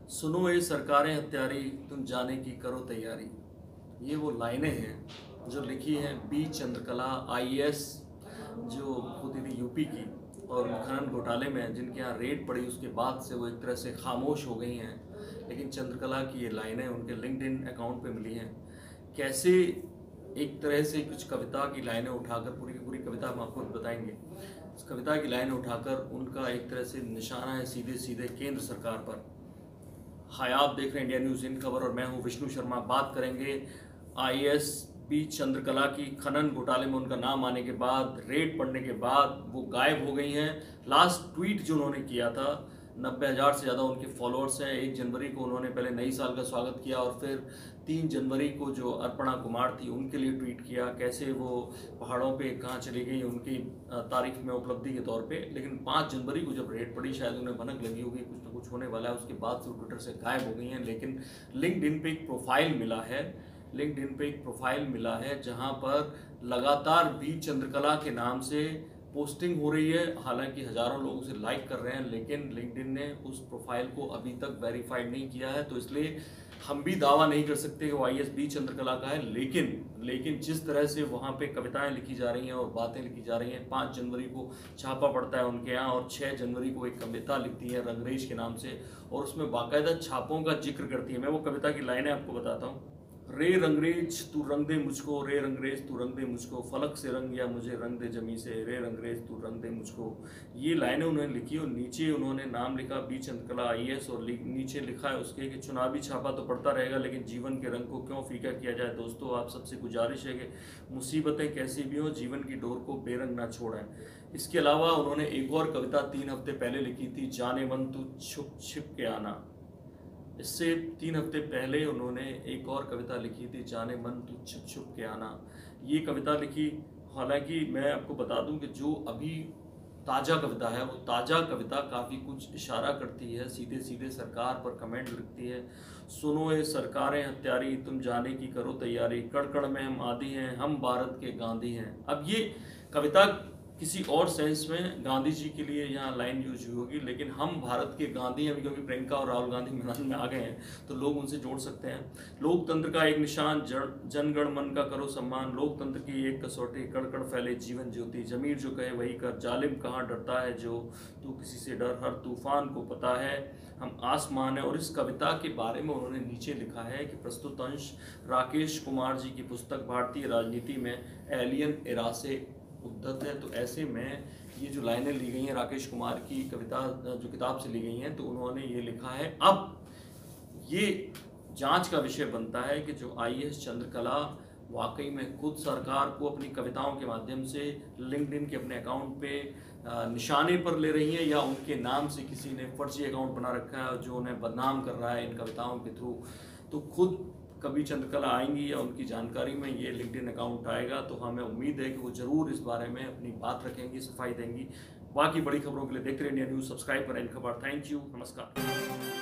सुनो ये सरकारें हत्यारी, तुम जाने की करो तैयारी। ये वो लाइनें हैं जो लिखी हैं बी चंद्रकला आईएएस, जो होती थी यूपी की, और खनन घोटाले में जिनके यहाँ रेड पड़ी उसके बाद से वो एक तरह से खामोश हो गई हैं। लेकिन चंद्रकला की ये लाइनें उनके लिंक्डइन अकाउंट पे मिली हैं। कैसे एक तरह से कुछ कविता की लाइनें उठाकर, पूरी की पूरी कविता हम आपको बताएंगे। इस कविता की लाइनें उठाकर उनका एक तरह से निशाना है सीधे सीधे केंद्र सरकार पर। हाय, आप देख रहे हैं इंडिया न्यूज़ इन खबर और मैं हूं विष्णु शर्मा। बात करेंगे आईएएस पी चंद्रकला की। खनन घोटाले में उनका नाम आने के बाद, रेड पड़ने के बाद वो गायब हो गई हैं। लास्ट ट्वीट जो उन्होंने किया था, 90,000 से ज़्यादा उनके फॉलोअर्स हैं। 1 जनवरी को उन्होंने पहले नई साल का स्वागत किया और फिर 3 जनवरी को जो अर्पणा कुमार थी उनके लिए ट्वीट किया, कैसे वो पहाड़ों पे कहाँ चली गई उनकी तारीफ में उपलब्धि के तौर पे। लेकिन 5 जनवरी को जब रेड पड़ी, शायद उन्हें भनक लगी होगी कुछ ना कुछ होने वाला है, उसके बाद से ट्विटर से गायब हो गई हैं। लेकिन लिंक्डइन पे एक प्रोफाइल मिला है, लिंक्डइन पे एक प्रोफाइल मिला है जहाँ पर लगातार बी चंद्रकला के नाम से पोस्टिंग हो रही है। हालांकि हजारों लोग उसे लाइक कर रहे हैं, लेकिन लिंक्डइन ने उस प्रोफाइल को अभी तक वेरीफाइड नहीं किया है। तो इसलिए हम भी दावा नहीं कर सकते कि वो आईएएस बी चंद्रकला का है। लेकिन जिस तरह से वहाँ पे कविताएं लिखी जा रही हैं और बातें लिखी जा रही हैं, 5 जनवरी को छापा पड़ता है उनके यहाँ और 6 जनवरी को एक कविता लिखती है रंगरेज के नाम से, और उसमें बाकायदा छापों का जिक्र करती है। मैं वो कविता की लाइनें आपको बताता हूँ। रे रंगरेज तू रंग दे मुझको, रे रंगरेज तू रंग दे मुझको, फलक से रंग या मुझे रंग दे जमी से, रे रंगरेज तू रंग दे मुझको। ये लाइनें उन्होंने लिखी और नीचे उन्होंने नाम लिखा बी चंद्रकला आईएएस, और नीचे लिखा है उसके कि चुनावी छापा तो पड़ता रहेगा लेकिन जीवन के रंग को क्यों फीका किया जाए। दोस्तों, आप सबसे गुजारिश है कि मुसीबतें कैसी भी हों, जीवन की डोर को बेरंग ना छोड़ें। इसके अलावा उन्होंने एक और कविता 3 हफ्ते पहले लिखी थी, जाने मन तू छुप छिप के आना। इससे 3 हफ्ते पहले उन्होंने एक और कविता लिखी थी, जाने मन तू छुप छुप के आना। ये कविता लिखी, हालांकि मैं आपको बता दूं कि जो अभी ताज़ा कविता है वो ताज़ा कविता काफ़ी कुछ इशारा करती है, सीधे सीधे सरकार पर कमेंट लिखती है। सुनो ये सरकारें हत्यारी, तुम जाने की करो तैयारी, कड़ में हम आदी हैं, हम भारत के गांधी हैं। अब ये कविता किसी और सेंस में गांधी जी के लिए यहाँ लाइन यूज हुई होगी, लेकिन हम भारत के गांधी हैं क्योंकि प्रियंका और राहुल गांधी मैदान में आ गए हैं तो लोग उनसे जोड़ सकते हैं। लोकतंत्र का एक निशान, जनगण मन का करो सम्मान, लोकतंत्र की एक कसौटी, कड़ कड़ फैले जीवन ज्योति, जमीर जो कहे वही कर, जालिम कहाँ डरता है जो, तू किसी से डर, हर तूफान को पता है हम आसमान है। और इस कविता के बारे में उन्होंने नीचे लिखा है कि प्रस्तुत अंश राकेश कुमार जी की पुस्तक भारतीय राजनीति में एलियन एरा से उद्धत है। तो ऐसे में ये जो लाइनें ली गई हैं राकेश कुमार की कविता जो किताब से ली गई हैं, तो उन्होंने ये लिखा है। अब ये जांच का विषय बनता है कि जो आईएएस चंद्रकला वाकई में खुद सरकार को अपनी कविताओं के माध्यम से लिंक्डइन के अपने अकाउंट पे निशाने पर ले रही है, या उनके नाम से किसी ने फर्जी अकाउंट बना रखा है जो उन्हें बदनाम कर रहा है इन कविताओं के थ्रू। तो खुद कभी चंद्रकला आएंगी या उनकी जानकारी में ये लिंक्डइन अकाउंट आएगा तो हमें उम्मीद है कि वो ज़रूर इस बारे में अपनी बात रखेंगी, सफाई देंगी। बाकी बड़ी खबरों के लिए देखते रहिए इंडिया न्यूज़, सब्सक्राइब करें इन खबर। थैंक यू, नमस्कार।